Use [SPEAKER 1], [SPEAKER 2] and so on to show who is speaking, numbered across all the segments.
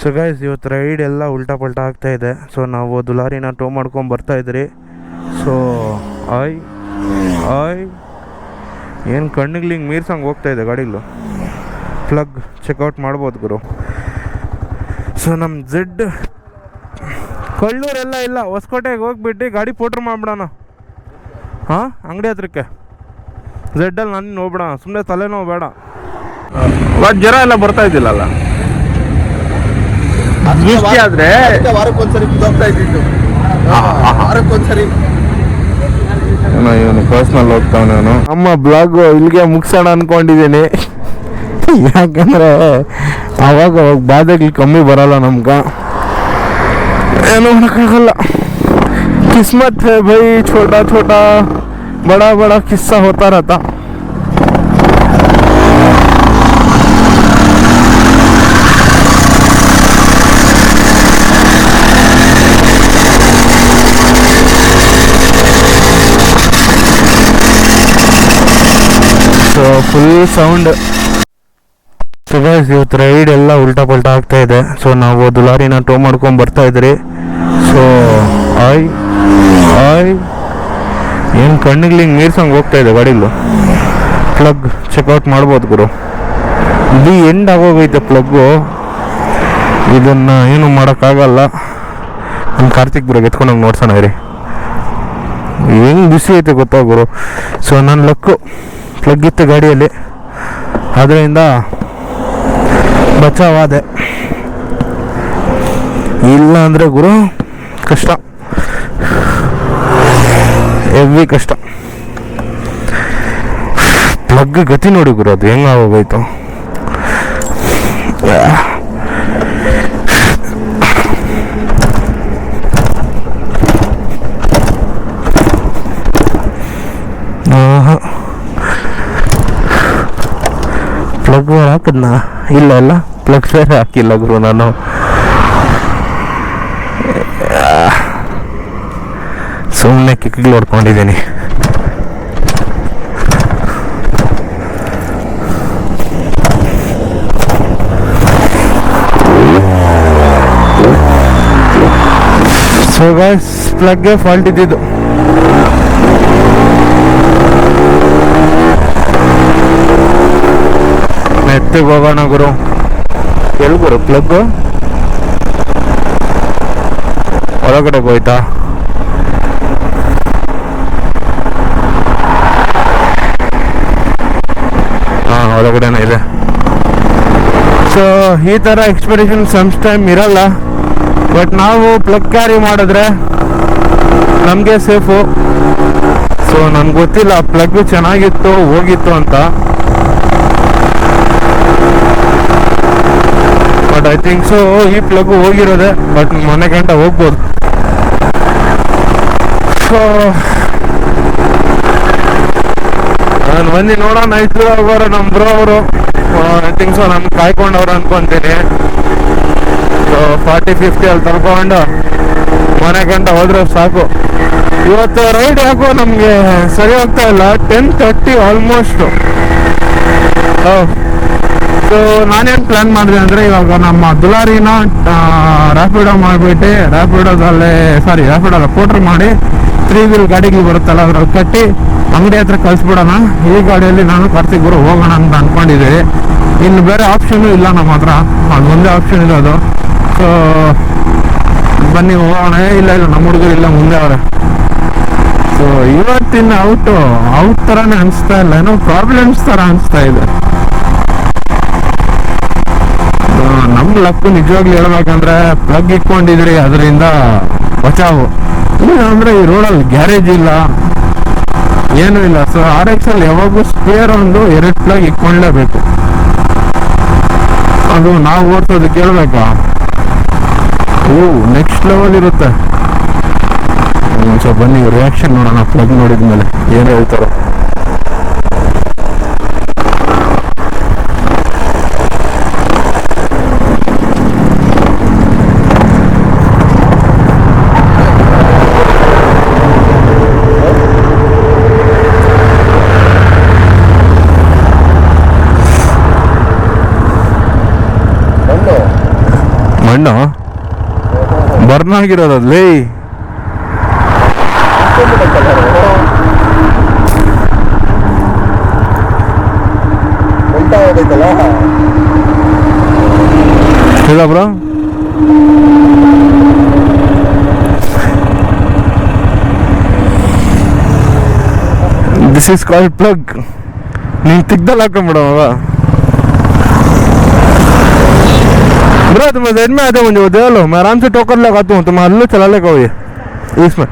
[SPEAKER 1] So guys, ಇವತ್ತು ride ಎಲ್ಲ ಉಲ್ಟಾ ಪಲ್ಟಾ ಆಗ್ತಾ ಇದೆ. ಸೊ ನಾವು ದುಲಾರಿನ ಟೋ ಮಾಡ್ಕೊಂಡು ಬರ್ತಾ ಇದ್ರಿ. ಸೊ ಆಯ್ ಏನು ಕಣ್ಣಿಗೆ ಹಿಂಗೆ ಮೀರ್ಸಂಗೆ ಹೋಗ್ತಾ ಇದೆ ಗಾಡಿಗಳು. ಪ್ಲಗ್ ಚೆಕ್ಔಟ್ ಮಾಡ್ಬೋದು ಗುರು. ಸೊ ನಮ್ಮ ಝೆಡ್ ಕಳ್ಳೂರೆಲ್ಲ ಇಲ್ಲ, ಹೊಸಕೋಟೆಗೆ ಹೋಗ್ಬಿಟ್ಟು ಗಾಡಿ ಪೋಟ್ರ್ ಮಾಡ್ಬಿಡೋಣ. ಹಾಂ, ಅಂಗಡಿ ಹತ್ರಕ್ಕೆ ಝೆಡ್ಡಲ್ಲಿ ನಾನು ಹೋಗ್ಬಿಡೋಣ. ಸುಮ್ಮನೆ ತಲೆನೋವು ಬೇಡ. ಜ್ವರ ಎಲ್ಲ ಬರ್ತಾ ಇದ್ದಿಲ್ಲಲ್ಲ ಆದ್ರೆ
[SPEAKER 2] ವಾರಕ್ಕೊಂದ್ಸರಿ ಹೋಗ್ತಾ ಇದ್ದಿದ್ದು. ವಾರಕ್ಕೊಂದ್ಸರಿ
[SPEAKER 1] ಇವನು ಪರ್ಸ್ನಲ್ ಹೋಗ್ತಾವ. ನಾನು ನಮ್ಮ ಬ್ಲಾಗ್ ಇಲ್ಲಿಗೆ ಮುಗಿಸೋಣ ಅನ್ಕೊಂಡಿದ್ದೀನಿ. ಯಾಕಂದ್ರೆ ಅವಾಗ ಬಾಧೆಗಳು ಕಮ್ಮಿ ಬರಲ್ಲ ನಮ್ಗೆ. ಏನೋ ಮಾಡೋಕ್ಕಾಗಲ್ಲ. ಕಿಸ್ಮತ್ है भाई, छोटा छोटा बड़ा बड़ा किस्सा होता रहता. So full sound. So guys, ಇವತ್ತು ರೈಡ್ ಎಲ್ಲ ಉಲ್ಟಾ ಪಲ್ಟಾ ಆಗ್ತಾ ಇದೆ. ಸೊ ನಾವು ದುಲಾರಿನ ಟೋ ಮಾಡ್ಕೊಂಡು ಬರ್ತಾ ಇದ್ರಿ. ಸೊ ಆಯ್ ಏನು ಕಣ್ಣಿಗೆ ಹಿಂಗೆ ಮೀರ್ಸಂಗೆ ಹೋಗ್ತಾ ಇದೆ ಗಾಡಿಗಳು. ಪ್ಲಗ್ ಚೆಕ್ಔಟ್ ಮಾಡ್ಬೋದು ಗುರು. ಇದು ಎಂಡ್ ಆಗೋಗೈತೆ ಪ್ಲಗ್ಗು. ಇದನ್ನು ಏನು ಮಾಡೋಕ್ಕಾಗಲ್ಲ. ನಮ್ಮ ಕಾರ್ತಿಕ್ ಬ್ರೋಗ್ ಎತ್ಕೊಂಡೋಗಿ ನೋಡ್ಸೋಣ ಇರಿ. ಹೆಂಗೆ ಬಿಸಿ ಐತೆ ಗೊತ್ತಾ ಗುರು. ಸೊ ನನ್ನ ಲಕ್ಕು ಪ್ಲಗ್ ಇತ್ತು ಗಾಡಿಯಲ್ಲಿ, ಅದರಿಂದ ಬಚಾವಾದೆ. ಇಲ್ಲ ಅಂದರೆ ಗುರು ಕಷ್ಟ, ಹೆವಿ ಕಷ್ಟ. ಪ್ಲಗ್ ಗತಿ ನೋಡಿ ಗುರು, ಅದು ಹೆಂಗೆ ಆಗೋಗೈತು. ಪ್ಲಗ್ ಹಾಕಿದ್ನಾ? ಇಲ್ಲ ಪ್ಲಗ್ ಬೇರೆ ಹಾಕಿಲ್ಲ ಗುರು ನಾನು. ಸುಮ್ಮನೆ ಕಿಕ್ಗಳು ಹೊಡ್ಕೊಂಡಿದ್ದೀನಿ. ಸೊ ಗೈಸ್, ಪ್ಲಗ್ಗೆ ಫಾಲ್ಟ್ ಇದ್ದಿದ್ದು. ಮೆತ್ತಿಗೆ ಹೋಗೋಣ ಗುರು. ಎಲ್ಲಿ ಗುರು ಪ್ಲಗ್ಗು? ಹೊರಗಡೆ ಹೋಯ್ತಾ? ಹಾಂ, ಹೊರಗಡೆನೇ ಇದೆ. ಸೊ ಈ ಥರ ಎಕ್ಸ್ಪೆಕ್ಟೇಷನ್ ಸಮ್ಸ್ ಟೈಮ್ ಇರಲ್ಲ. ಬಟ್ ನಾವು ಪ್ಲಗ್ ಕ್ಯಾರಿ ಮಾಡಿದ್ರೆ ನಮಗೆ ಸೇಫು. ಸೊ ನನಗೆ ಗೊತ್ತಿಲ್ಲ ಪ್ಲಗ್ ಚೆನ್ನಾಗಿತ್ತು ಹೋಗಿತ್ತು ಅಂತ. ಬಟ್ ಐ ಥಿಂಕ್ ಸೊ ಈ ಪ್ಲಗ್ ಹೋಗಿರೋದೆ. ಬಟ್ ಮನೆ ಗಂಟ ಹೋಗ್ಬೋದು. ಸೊ ನಾನು ಬಂದು ನೋಡೋಣ. ಇಷ್ಟು ಹೋಗೋರು ನಮ್ಮ ಬ್ರೋ ಅವರು. ಐ ಥಿಂಕ್ ಸೊ ನಾನು ಕಾಯ್ಕೊಂಡವ್ರು ಅನ್ಕೊಂತೀನಿ. ಸೊ 40-50 ಅಲ್ಲಿ ತಳ್ಕೊಂಡು ಮನೆ ಗಂಟ ಹೋದ್ರೆ ಸಾಕು. ಇವತ್ತು ರೈಡ್ ಯಾಕೋ ನಮಗೆ ಸರಿ ಹೋಗ್ತಾ ಇಲ್ಲ. 10:30 ಆಲ್ಮೋಸ್ಟು. ಸೊ ನಾನೇನು ಪ್ಲ್ಯಾನ್ ಮಾಡಿದೆ ಅಂದರೆ, ಇವಾಗ ನಮ್ಮ ದುಲಾರಿನ ರ್ಯಾಪಿಡೋ ಮಾಡಿಬಿಟ್ಟು ರ್ಯಾಪಿಡೋಲ್ಲ ಪೋಟ್ರ್ ಮಾಡಿ 3 ವೀಲ್ ಗಾಡಿಗಳು ಬರುತ್ತಲ್ಲ ಅದ್ರಲ್ಲಿ ಕಟ್ಟಿ ಅಂಗಡಿ ಹತ್ರ ಕಳಿಸ್ಬಿಡೋಣ. ಈ ಗಾಡಿಯಲ್ಲಿ ನಾನು ಕಾರ್ತಿಕ್ ಗುರು ಹೋಗೋಣ ಅಂತ ಅಂದ್ಕೊಂಡಿದ್ದೀವಿ. ಇನ್ನು ಬೇರೆ ಆಪ್ಷನ್ನು ಇಲ್ಲ ನಮ್ಮ ಹತ್ರ, ಅದು ಒಂದೇ ಆಪ್ಷನ್ ಇರೋದು. ಸೊ ಬನ್ನಿ ಹೋಗೋಣ. ಇಲ್ಲ ನಮ್ಮ ಹುಡುಗರು ಇಲ್ಲ ಮುಂದೆ ಅವರೇ. ಸೊ ಇವತ್ತಿನ ಔಟ್ ಥರನೇ ಅನಿಸ್ತಾ ಇಲ್ಲ, ಏನೋ ಪ್ರಾಬ್ಲಮ್ಸ್ ಥರ ಅನಿಸ್ತಾ ಇದೆ. ನಮ್ಮ ಲಕ್ಕು ನಿಜವಾಗ್ಲೂ ಹೇಳ್ಬೇಕಂದ್ರೆ ಪ್ಲಗ್ ಇಟ್ಕೊಂಡಿದ್ರಿ, ಅದರಿಂದ ಬಚಾವು. ಇಲ್ಲ ಅಂದರೆ ಈ ರೋಡಲ್ಲಿ ಗ್ಯಾರೇಜ್ ಇಲ್ಲ, ಏನೂ ಇಲ್ಲ. ಸೊ RX ಅಲ್ಲಿ ಯಾವಾಗೂ ಸ್ಪೇರ್ ಒಂದು 2 ಪ್ಲಗ್ ಇಟ್ಕೊಳ್ಳೇಬೇಕು. ಅದು ನಾವು ಓಡಿಸೋದು ಕೇಳಬೇಕಾ? ನೆಕ್ಸ್ಟ್ ಲೆವೆಲ್ ಇರುತ್ತೆ. ಸೊ ಬನ್ನಿ ರಿಯಾಕ್ಷನ್ ನೋಡೋಣ ಪ್ಲಗ್ ನೋಡಿದ್ಮೇಲೆ ಏನು ಹೇಳ್ತಾರೋ. ಮಣ್ಣು ಬರ್ನ್ ಆಗಿರೋದಲ್ಲಿ ಇಲ್ಲ bro. This is called plug. ನೀನು ತಿಗ್ದಲ್ಲಿ ಹಾಕೊಂಡ್ಬಿಡವ ब्रो। तुम्हें देर में आते मुझे दे लो, मैं आराम से टोकर लगाता हूँ, तुम हल्लो चला लेगा ये इसमें।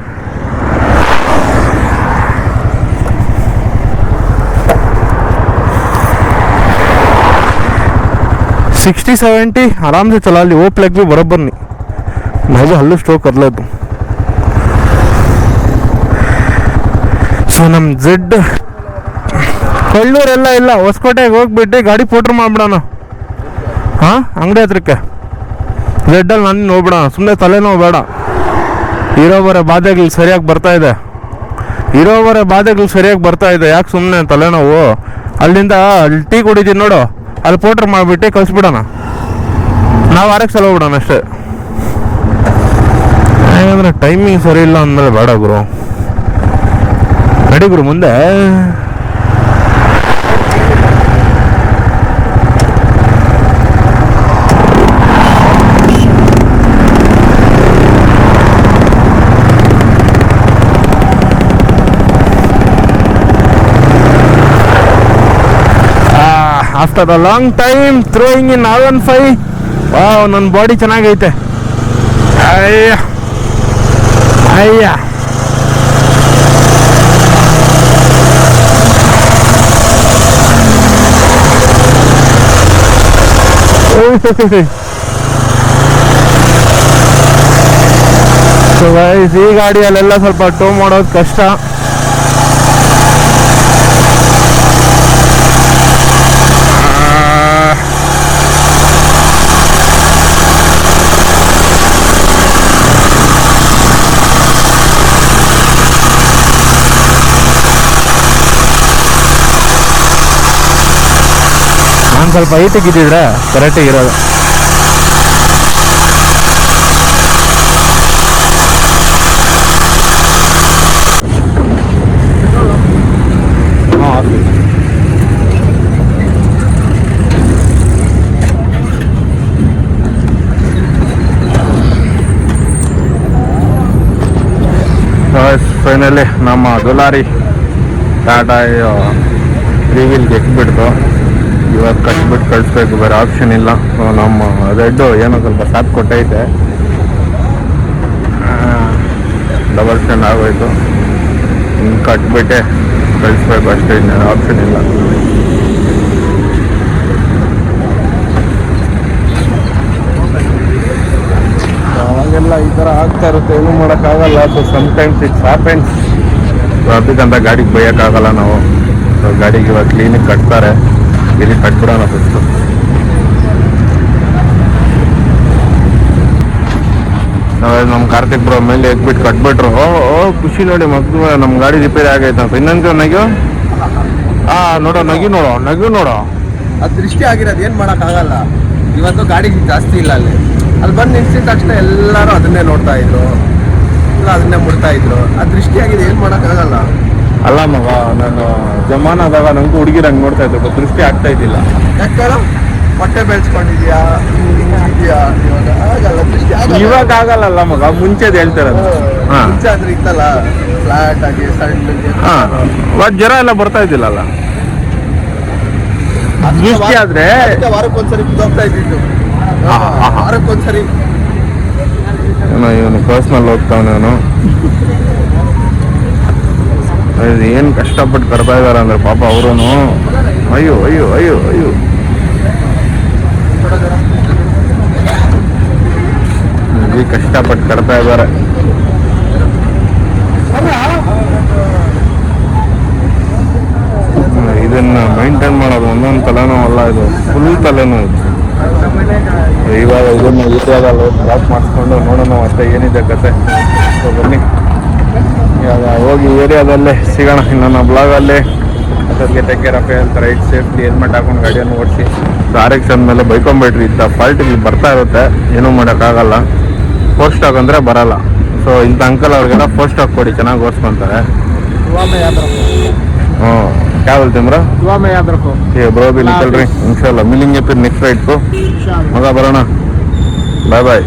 [SPEAKER 1] सिक्सटी 70 आराम से चला ली, वो प्लग भी बराबर नहीं, मैं भी हल्लो स्टोक कर लेता हूँ। ಸೊ ನಮ್ಮ ಝೆಡ್ ಕೊಳ್ಳೂರೆಲ್ಲ ಇಲ್ಲ, ಹೊಸಕೋಟೆಗೆ ಹೋಗ್ಬಿಟ್ಟು ಗಾಡಿ ಪೋಟ್ರ್ ಮಾಡ್ಬಿಡೋಣ. ಹಾಂ, ಅಂಗಡಿ ಹತ್ರಕ್ಕೆ ಝೆಡ್ಡಲ್ಲಿ ನಾನು ಹೋಗ್ಬಿಡೋಣ, ಸುಮ್ಮನೆ ತಲೆನೋವು ಬೇಡ. ಇರೋವರೆ ಬಾಧೆಗಳು ಸರಿಯಾಗಿ ಬರ್ತಾ ಇದೆ, ಯಾಕೆ ಸುಮ್ಮನೆ ತಲೆನೋವು. ಅಲ್ಲಿಂದ ಅಲ್ಲಿ ಟೀ ಕುಡಿತೀನಿ ನೋಡು, ಅಲ್ಲಿ ಪೋಟ್ರ್ ಮಾಡಿಬಿಟ್ಟು ಕಳಿಸ್ಬಿಡೋಣ, ನಾವು ಆರಕ್ಕೆ ಸಲ ಹೋಗ್ಬಿಡೋಣ ಅಷ್ಟೇ. ಯಾಕಂದರೆ ಟೈಮಿಂಗ್ ಸರಿ ಇಲ್ಲ ಅಂದಮೇಲೆ ಬೇಡ ಗುರು, ನಡಿ ಗುರು ಮುಂದೆ. After a long time throwing in R15. Wow, ನನ್ನ ಬಾಡಿ ಚೆನ್ನಾಗೈತೆ. ಅಯ್ಯ ಸೊ ಗೈಸ್, ಈ ಗಾಡಿಯಲ್ಲೆಲ್ಲ ಸ್ವಲ್ಪ ಟೋ ಮಾಡೋದು ಕಷ್ಟ. ನಾನು ಸ್ವಲ್ಪ ಹೈಟಿಗೆ ಇದ್ದಿದ್ರೆ ಕರೆಕ್ಟಾಗಿ ಇರೋದು. ಫೈನಲಿ ನಮ್ಮ ದುಲಾರಿ ಟಾಟಾ 3 ವೀಲ್ಗೆ ಎಕ್ಬಿಡ್ತು. ಇವಾಗ ಕಟ್ಬಿಟ್ಟು ಕಳಿಸ್ಬೇಕು, ಬೇರೆ ಆಪ್ಷನ್ ಇಲ್ಲ. ನಮ್ಮ ರೆಡ್ಡು ಏನೋ ಸ್ವಲ್ಪ ಸಾಥ್ ಕೊಟ್ಟೈತೆ, ಡಬಲ್ ಸ್ಟ್ಯಾಂಡ್ ಆಗೋಯ್ತು. ಹಿಂಗೆ ಕಟ್ಬಿಟ್ಟೆ ಕಳಿಸ್ಬೇಕು ಅಷ್ಟೇ, ಇನ್ನೇನು ಆಪ್ಷನ್ ಇಲ್ಲ. ಅವಾಗೆಲ್ಲ ಈ ಥರ ಆಗ್ತಾ ಇರುತ್ತೆ, ಏನೂ ಮಾಡೋಕ್ಕಾಗಲ್ಲ. So sometimes it's happens. ಅದಕ್ಕಂತ ಗಾಡಿಗೆ ಬೈಯೋಕ್ಕಾಗಲ್ಲ ನಾವು. ಸೊ ಗಾಡಿಗೆ ಇವಾಗ ಕ್ಲೀನಿಗೆ ಕಟ್ತಾರೆ, ಇಲ್ಲಿ ಕಟ್ಬಿಡೋಣ ಫಸ್ಟು. ನಮ್ಮ ಕಾರ್ತಿಕ್ ಬ್ರೋ ಮೇಲೆ ಎಕ್ಬಿಟ್ಟು ಕಟ್ಬಿಟ್ರು. ಓ ಖುಷಿ ನೋಡಿ, ಮಕ್ಕಳು ನಮ್ಮ ಗಾಡಿ ರಿಪೇರಿ ಆಗೈತೆ ಅಂತ. ಇನ್ನೊಂದು ನಗ್ಯು ನಗ್ಯು ನೋಡೋ
[SPEAKER 2] ಅದು ದೃಷ್ಟಿ ಆಗಿರೋದು, ಏನು ಮಾಡೋಕ್ಕಾಗಲ್ಲ. ಇವತ್ತು ಗಾಡಿ ಜಾಸ್ತಿ ಇಲ್ಲ ಅಲ್ಲಿ ಬಂದು ನಿಲ್ಸಿದ ತಕ್ಷಣ ಎಲ್ಲರೂ ಅದನ್ನೇ ನೋಡ್ತಾ ಇದ್ರು, ಇಲ್ಲ ಅದನ್ನೇ ಮುಡ್ತಾ ಇದ್ರು. ಅದು ದೃಷ್ಟಿ ಆಗಿದೆ, ಏನು ಮಾಡೋಕ್ಕಾಗಲ್ಲ.
[SPEAKER 1] ಅಲ್ಲ ಮಗ, ನಾನು ಜಮಾನಾದಾಗ ನನಗೂ ಹುಡುಗಿರಂಗೆ ನೋಡ್ತಾ ಇದ್ದೆ, ದೃಷ್ಟಿ ಆಗ್ತಾ ಇದ್ದಿಲ್ಲ.
[SPEAKER 2] ಯಾಕೆ ಹೊಟ್ಟೆ ಬೆಳೆಸ್ಕೊಂಡಿದ್ಯಾ ಇವಾಗ ಆಗಲ್ಲ, ದೃಷ್ಟಿ
[SPEAKER 1] ಇವಾಗ ಆಗಲ್ಲ ಮಗ, ಮುಂಚೆದು ಹೇಳ್ತಿರೋದು.
[SPEAKER 2] ಮುಂಚೆ ಆದ್ರೆ ಇತ್ತಲ್ಲ ಫ್ಲಾಟ್ ಆಗಿ ಸಣ್ಣಗೆ.
[SPEAKER 1] ಜ್ವರ ಎಲ್ಲ ಬರ್ತಾ ಇದ್ದಿಲ್ಲಲ್ಲ, ದೃಷ್ಟಿ ಆದ್ರೆ
[SPEAKER 2] ವಾರಕ್ಕೊಂದ್ಸರಿ ಹೋಗ್ತಾ ಇದ್ದಿತ್ತು. ವಾರಕ್ಕೊಂದ್ಸರಿ
[SPEAKER 1] ಇವನು ಪರ್ಸ್ನಲ್ ಹೋಗ್ತಾವನು. ಅವನು ಏನು ಕಷ್ಟಪಟ್ಟು ಕಟ್ತಾ ಇದಾರೆ ಅಂದ್ರೆ ಪಾಪ ಅವರು. ಅಯ್ಯೋ ಅಯ್ಯೋ ಅಯ್ಯೋ ಅಯ್ಯೋ, ಕಷ್ಟಪಟ್ಟು ಕಟ್ತಾ ಇದ್ದಾರೆ. ಇದನ್ನ ಮೈಂಟೈನ್ ಮಾಡೋದು ಒಂದೊಂದು ತಲೆನೋ ಅಲ್ಲ, ಇದು ಫುಲ್ ತಲೆನೋ ಇದು. ಇವಾಗ ಇದನ್ನ ವಿಡಿಯೋದಲ್ಲಿ ಡ್ರಾಪ್ ಮಾಡಿಸ್ಕೊಂಡು ನೋಡೋಣ ಮತ್ತೆ ಏನಿದೆ ಕತೆ. ಸೊ ಬನ್ನಿ, ಇವಾಗ ಹೋಗಿ ಏರಿಯಾದಲ್ಲೇ ಸಿಗೋಣ ಇನ್ನೊಂದು ಬ್ಲಾಗಲ್ಲಿ. ಅದಕ್ಕೆ take care of health, right safety, helmet ಹಾಕೊಂಡು ಗಾಡಿಯನ್ನು ಓಡಿಸಿ. RX ಅಂದಮೇಲೆ ಬೈಕೊಂಬೇಡ್ರಿ, ಇಂಥ ಫಾಲ್ಟಿಗೆ ಬರ್ತಾ ಇರುತ್ತೆ, ಏನೂ ಮಾಡೋಕ್ಕಾಗಲ್ಲ. 4 ಸ್ಟಾಕ್ ಅಂದರೆ ಬರಲ್ಲ. ಸೊ ಇಂಥ ಅಂಕಲ್ ಅವ್ರಿಗೆಲ್ಲ 4 ಸ್ಟಾಕ್ ಕೊಡಿ, ಚೆನ್ನಾಗಿ ಓಡಿಸ್ಕೊಂತಾರೆ. ಹ್ಞೂ क्या बोलते हैं
[SPEAKER 3] दुआ में याद रखो।
[SPEAKER 1] ये ब्रो भी निकल रहे इंशाल्लाह, मिलेंगे फिर नेक्स्ट राइड को। मजा बराना, बाय बाय।